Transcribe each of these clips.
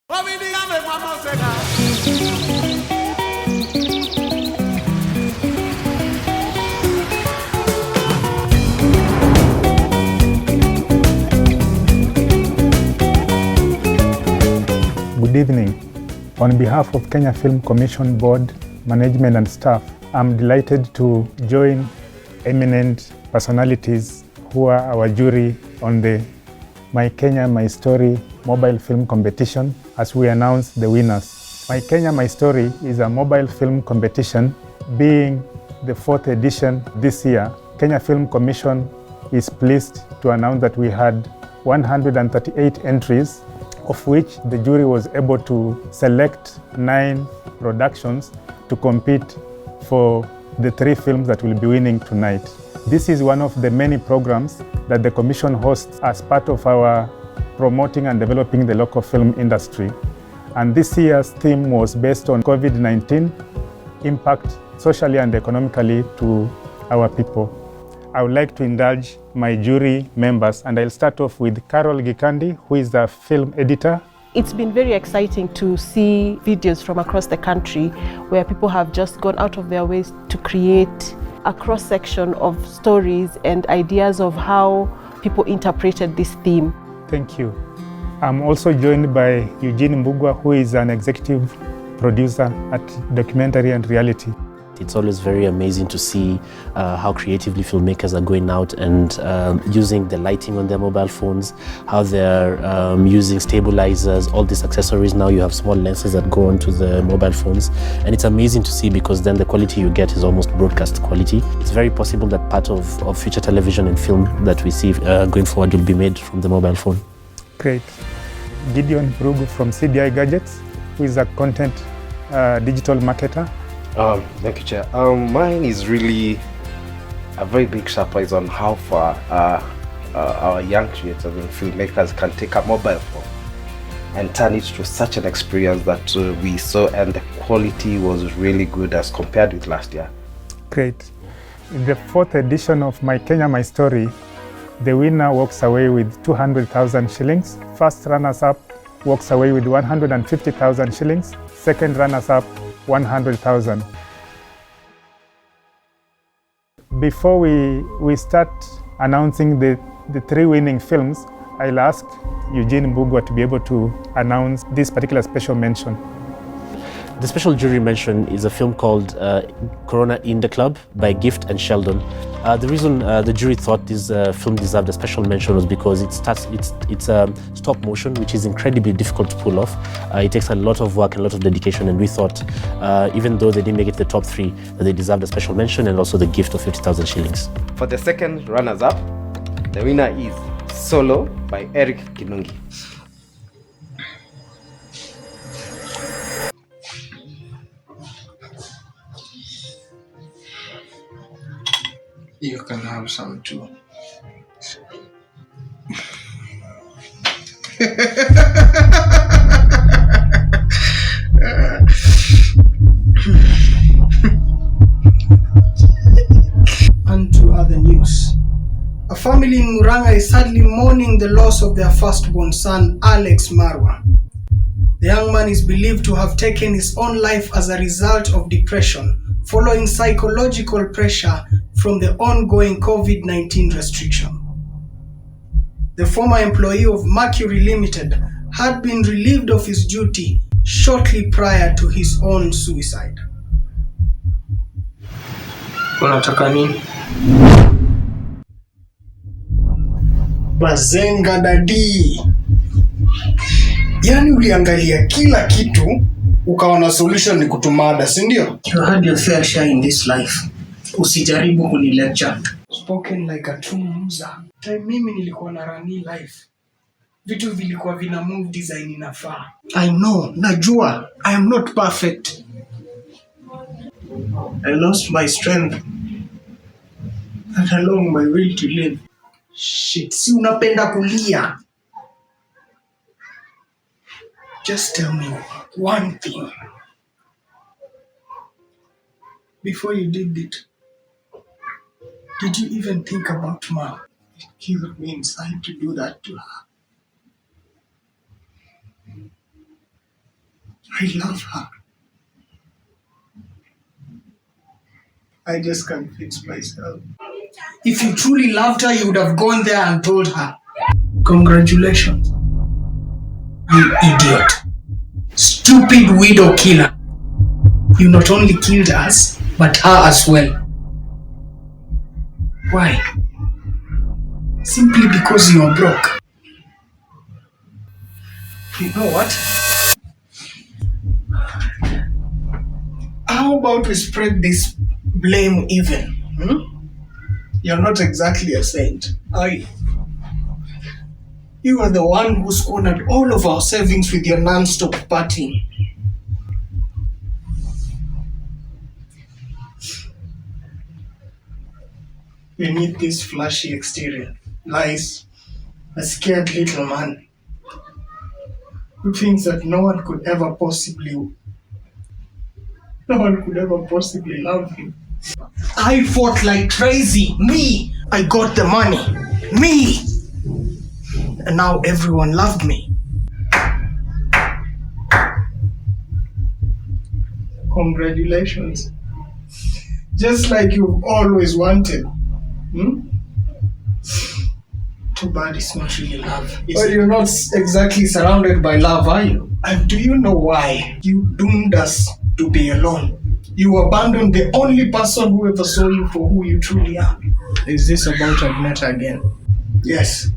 Good evening. On behalf of Kenya Film Commission Board, management and staff, I'm delighted to join eminent personalities who are our jury on the My Kenya, My Story mobile film competition as we announce the winners. My Kenya, My Story is a mobile film competition being the 4th edition this year. Kenya Film Commission is pleased to announce that we had 138 entries, of which the jury was able to select 9 productions to compete for the 3 films that will be winning tonight. This is one of the many programs that the Commission hosts as part of our promoting and developing the local film industry. And this year's theme was based on COVID-19 impact socially and economically to our people. I would like to indulge my jury members, and I'll start off with Carol Gikandi, who is the film editor. It's been very exciting to see videos from across the country where people have just gone out of their ways to create a cross-section of stories and ideas of how people interpreted this theme. Thank you. I'm also joined by Eugene Mbugwa, who is an executive producer at Documentary and Reality. It's always very amazing to see how creatively filmmakers are going out and using the lighting on their mobile phones, how they're using stabilizers, all these accessories. Now you have small lenses that go onto the mobile phones. And it's amazing to see because then the quality you get is almost broadcast quality. It's very possible that part of future television and film that we see going forward will be made from the mobile phone. Great. Gideon Brugu from CDI Gadgets, who is a content digital marketer. Thank you, Chair. Mine is really a very big surprise on how far our young creators and filmmakers can take a mobile phone and turn it to such an experience that we saw, and the quality was really good as compared with last year. Great. In the 4th edition of My Kenya, My Story, the winner walks away with 200,000 shillings. First runners-up walks away with 150,000 shillings. Second runners-up, 100,000. Before we start announcing the 3 winning films, I'll ask Eugene Mbugwa to be able to announce this particular special mention. The special jury mention is a film called Corona in the Club by Gift and Sheldon. The reason the jury thought this film deserved a special mention was because it's stop motion, which is incredibly difficult to pull off. It takes a lot of work and a lot of dedication, and we thought, even though they didn't make it to the top 3, that they deserved a special mention and also the gift of 50,000 shillings. For the second runners-up, the winner is Solo by Erick Kinungi. You can have some too. And to other news. A family in Muranga is sadly mourning the loss of their firstborn son, Alex Marwa. The young man is believed to have taken his own life as a result of depression following psychological pressure from the ongoing COVID-19 restriction. The former employee of Mercury Limited had been relieved of his duty shortly prior to his own suicide. Unataka nini? Bazenga dadi. Yani uliangalia kila kitu ukaona solution ni kutumada, si ndio? You had your fair share in this life. Usijaribu kunilecture. Spoken like a true loser. Time mimi nilikuwa na rani life. Vitu vilikuwa vina move design inafaa. I know, najua. I am not perfect. I lost my strength and along my will to live. Shit, si unapenda kulia. Just tell me one thing. Before you did it, did you even think about Mom? It gave me inside to do that to her. I love her. I just can't fix myself. If you truly loved her, you would have gone there and told her. Congratulations. You idiot. Stupid widow killer. You not only killed us, but her as well. Why? Simply because you are broke. You know what? How about we spread this blame even? You're not exactly a saint, are you? You are the one who squandered all of our savings with your non-stop partying. You need this flashy exterior. Lies. A scared little man who thinks that no one could ever possibly love him. I fought like crazy. Me! I got the money. Me! And now everyone loved me. Congratulations. Just like you've always wanted. Too bad it's not really love. Well, you're not exactly surrounded by love, are you? And do you know why? You doomed us to be alone. You abandoned the only person who ever saw you for who you truly are. Is this about Agneta again? Yes.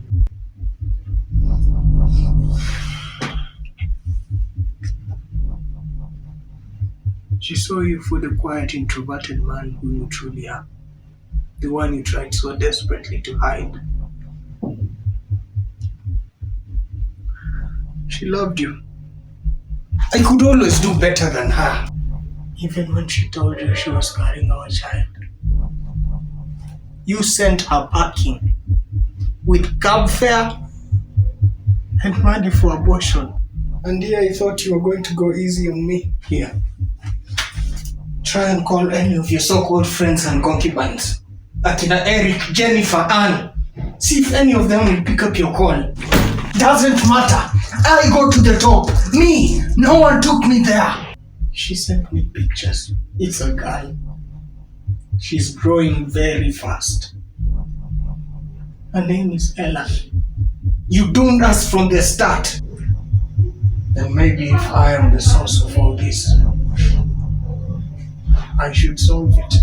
She saw you for the quiet, introverted man who you truly are. The one you tried so desperately to hide. She loved you. I could always do better than her. Even when she told you she was carrying our child. You sent her packing with cab fare and money for abortion. And here I thought you were going to go easy on me. Here. Try and call any of your so-called friends and concubines. Akina Erick, Jennifer, Anne. See if any of them will pick up your call. Doesn't matter. I go to the top. Me. No one took me there. She sent me pictures. It's a girl. She's growing very fast. Her name is Ella. You doomed us from the start. And maybe if I am the source of all this, I should solve it.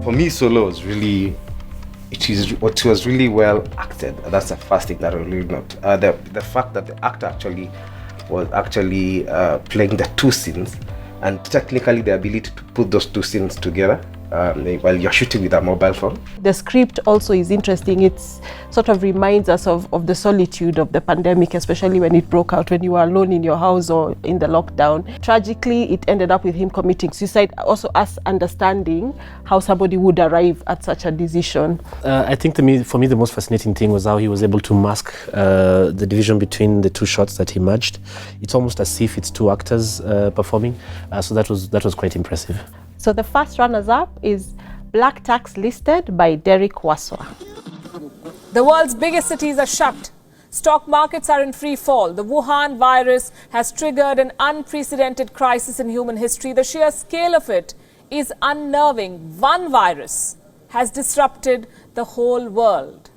For me, Solo was really, it was really well acted. That's the first thing that I really note. The fact that the actor was actually playing the two scenes, and technically the ability to put those two scenes together while you're shooting with a mobile phone. The script also is interesting. It sort of reminds us of the solitude of the pandemic, especially when it broke out, when you were alone in your house or in the lockdown. Tragically, it ended up with him committing suicide, also us understanding how somebody would arrive at such a decision. I think for me the most fascinating thing was how he was able to mask the division between the two shots that he merged. It's almost as if it's two actors performing, so that was quite impressive. So the first runners-up is Black Tax Listed by Derrick Waswa. The world's biggest cities are shut. Stock markets are in free fall. The Wuhan virus has triggered an unprecedented crisis in human history. The sheer scale of it is unnerving. One virus has disrupted the whole world.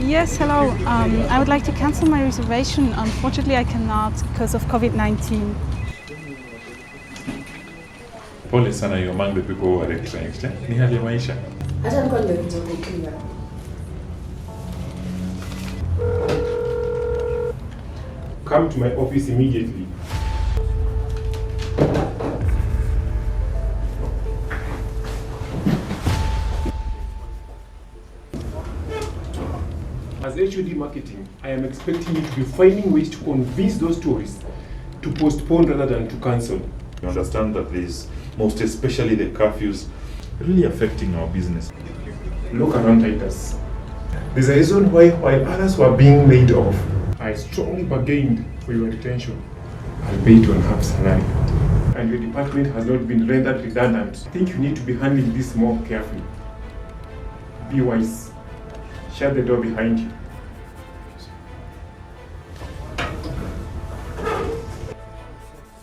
Yes, hello. I would like to cancel my reservation. Unfortunately, I cannot because of COVID-19. Pole sana, you're among the people who are retrenched. Ni hali ya maisha. Come to my office immediately. HOD marketing, I am expecting you to be finding ways to convince those tourists to postpone rather than to cancel. You understand that this, most especially the curfews, really affecting our business. Look around Titus. There's a reason why, while others were being laid off, I strongly bargained for your retention. I'll pay 2.5 salary. And your department has not been rendered redundant. I think you need to be handling this more carefully. Be wise. Shut the door behind you.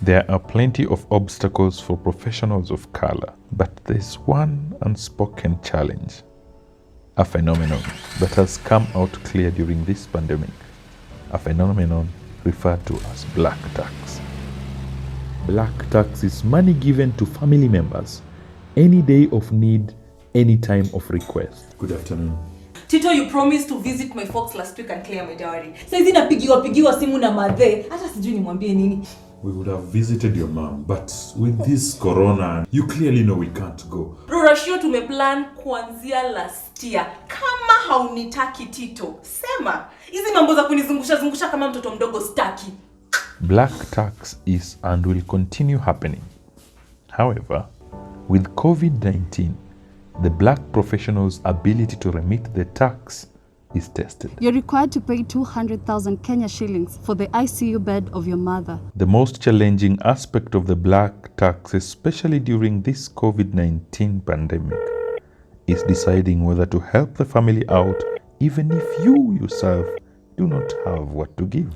There are plenty of obstacles for professionals of color, but there's one unspoken challenge, a phenomenon that has come out clear during this pandemic, a phenomenon referred to as black tax. Black tax is money given to family members any day of need, any time of request. Good afternoon. Tito, you promised to visit my folks last week and clear my dowry. Saizi napigiwa simu na madhe, hata sijui nimwambie nini. We would have visited your mom, but with this corona, you clearly know we can't go. Rorashio tumeplan kuanzia last year. Kama haunitaki Tito, sema. Hizi mambo za kunizungusha kama mtoto mdogo staki. Black tax is and will continue happening. However, with COVID-19, the black professional's ability to remit the tax is tested. You're required to pay 200,000 Kenya shillings for the ICU bed of your mother. The most challenging aspect of the black tax, especially during this COVID-19 pandemic, is deciding whether to help the family out even if you yourself do not have what to give.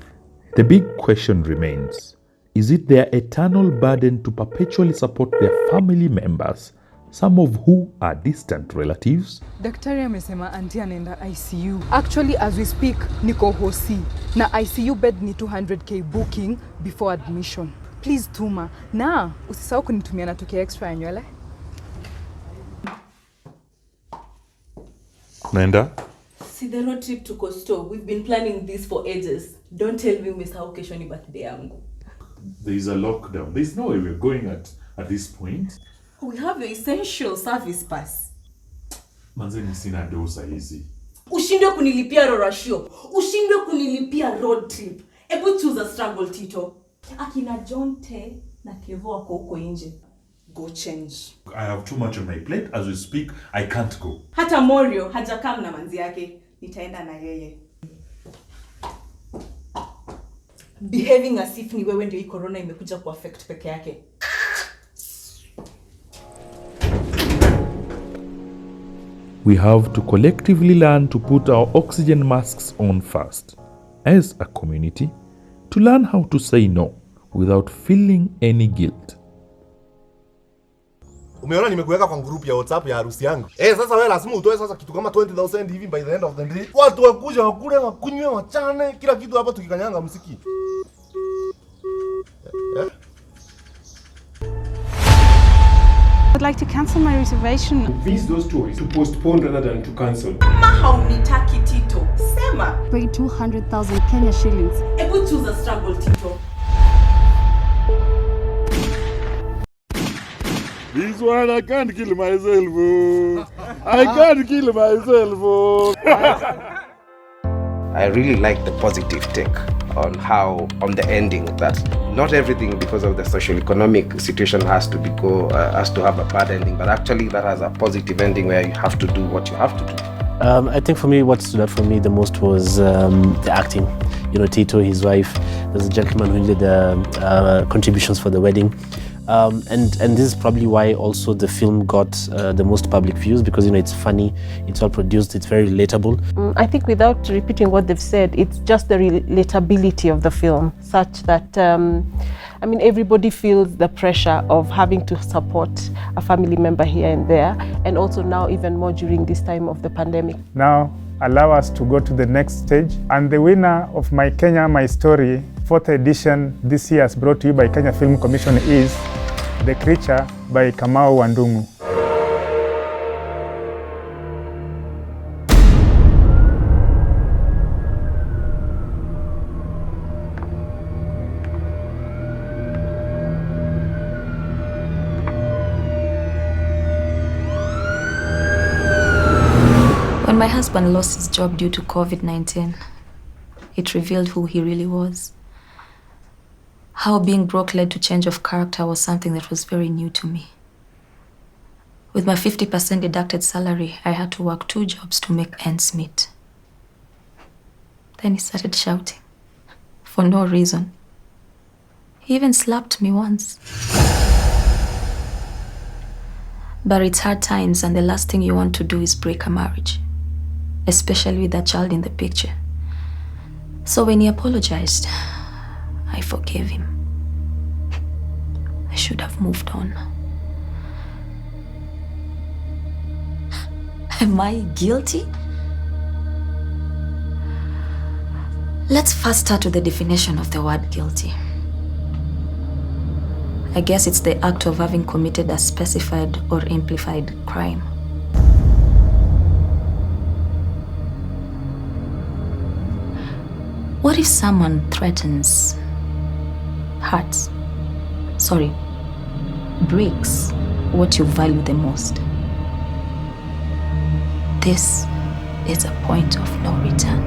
The big question remains, is it their eternal burden to perpetually support their family members, some of who are distant relatives? Daktari amesema auntie anaenda ICU. Actually, as we speak, niko hosi. Na ICU bed ni 200k booking before admission. Please tuma. Na, usisahau kunitumia na 2k extra ya nywele. Naenda? See the road trip to Costo. We've been planning this for ages. Don't tell me umesahau kesho ni birthday yangu. There is a lockdown. There's no way we're going at this point. We have your essential service pass. Manzeni sina dosa hizi. Ushindwe kunilipia rorashio. Ushindwe kunilipia road trip. Ebu choose a struggle, Tito. Akina John Te na Kevo wako huko nje. Go change. I have too much on my plate. As we speak, I can't go. Hata Morio hajakam na manzi yake. Nitaenda na yeye. Behaving as if ni wewe ndio hii corona imekuja ku affect peke yake. We have to collectively learn to put our oxygen masks on first, as a community, to learn how to say no without feeling any guilt. Umeona nimekuweka kwa group ya WhatsApp ya harusi yangu. Sasa wewe lazima utoe sasa kitu kama 20,000 hivi by the end of the day. Watu wakuja wakule wakunywe wachane kila kitu hapa tukikanyanga muziki. I'd like to cancel my reservation. Convince those tourists to postpone rather than to cancel. Kama haunitaki Tito, sema. Pay 200,000 Kenya shillings. Ebu choose a struggle, Tito. This one I can't kill myself. I can't kill myself. I really like the positive take on the ending, that not everything because of the social economic situation has to have a bad ending, but actually that has a positive ending where you have to do what you have to do. I think for me, what stood out for me the most was the acting. You know, Tito, his wife, there's a gentleman who did the contributions for the wedding. And this is probably why also the film got the most public views, because, you know, it's funny, it's well produced, it's very relatable. I think without repeating what they've said, it's just the relatability of the film, such that, I mean, everybody feels the pressure of having to support a family member here and there, and also now even more during this time of the pandemic. Now, allow us to go to the next stage. And the winner of My Kenya, My Story, 4th edition this year, is brought to you by Kenya Film Commission, is The Creature by Kamau Wandungu. When my husband lost his job due to COVID-19, it revealed who he really was. How being broke led to change of character was something that was very new to me. With my 50% deducted salary, I had to work 2 jobs to make ends meet. Then he started shouting, for no reason. He even slapped me once. But it's hard times, and the last thing you want to do is break a marriage, especially with a child in the picture. So when he apologized, I forgave him. I should have moved on. Am I guilty? Let's first start with the definition of the word guilty. I guess it's the act of having committed a specified or amplified crime. What if someone threatens, breaks what you value the most? This is a point of no return.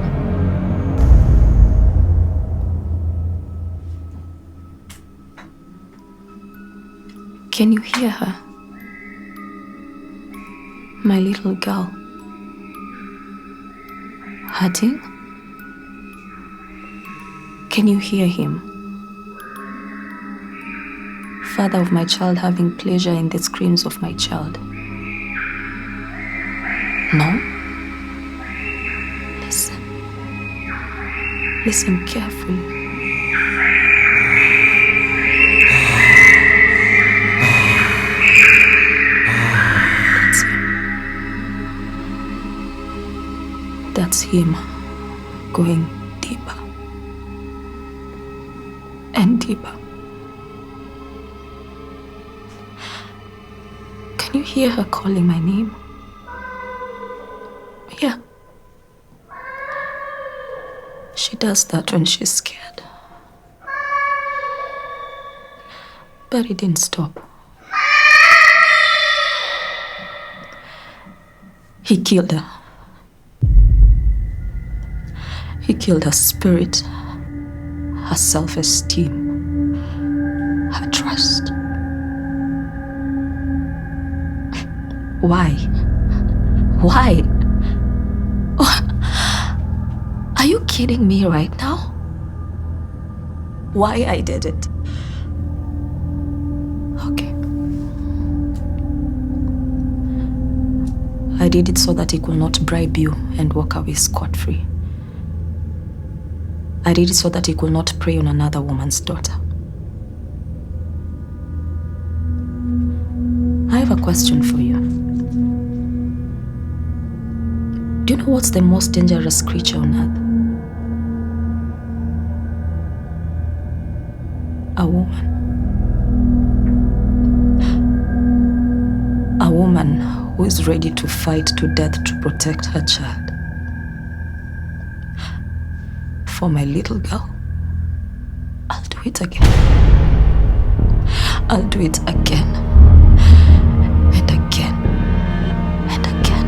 Can you hear her? My little girl. Hurting? Can you hear him? Father of my child having pleasure in the screams of my child. No? Listen. Listen carefully. That's him going deeper and deeper. Can you hear her calling my name? Yeah. She does that when she's scared. But it didn't stop. He killed her. He killed her spirit, her self-esteem, her trust. Why? Why? Are you kidding me right now? Why I did it? Okay. I did it so that he could not bribe you and walk away scot-free. I did it so that he could not prey on another woman's daughter. I have a question for you. Do you know what's the most dangerous creature on earth? A woman. A woman who is ready to fight to death to protect her child. For my little girl, I'll do it again. I'll do it again. And again. And again.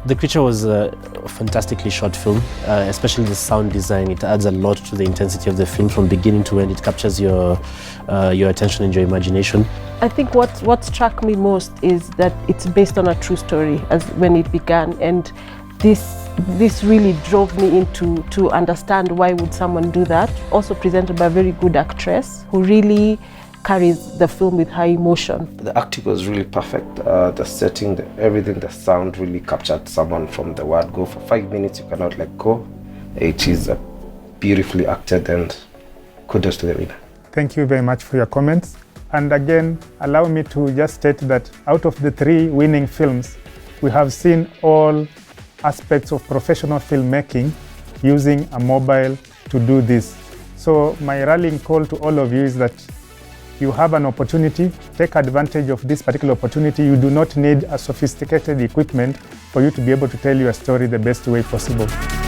The Creature was a fantastically shot film, especially the sound design. It adds a lot to the intensity of the film from beginning to end. It captures your attention and your imagination. I think what struck me most is that it's based on a true story as when it began, and this really drove me into to understand why would someone do that. Also presented by a very good actress who really carries the film with her emotion. The acting was really perfect. The setting, everything, the sound really captured someone from the word go. For 5 minutes, you cannot let go. It is beautifully acted, and kudos to the winner. Thank you very much for your comments. And again, allow me to just state that out of the 3 winning films, we have seen all aspects of professional filmmaking using a mobile to do this. So my rallying call to all of you is that you have an opportunity, take advantage of this particular opportunity. You do not need a sophisticated equipment for you to be able to tell your story the best way possible.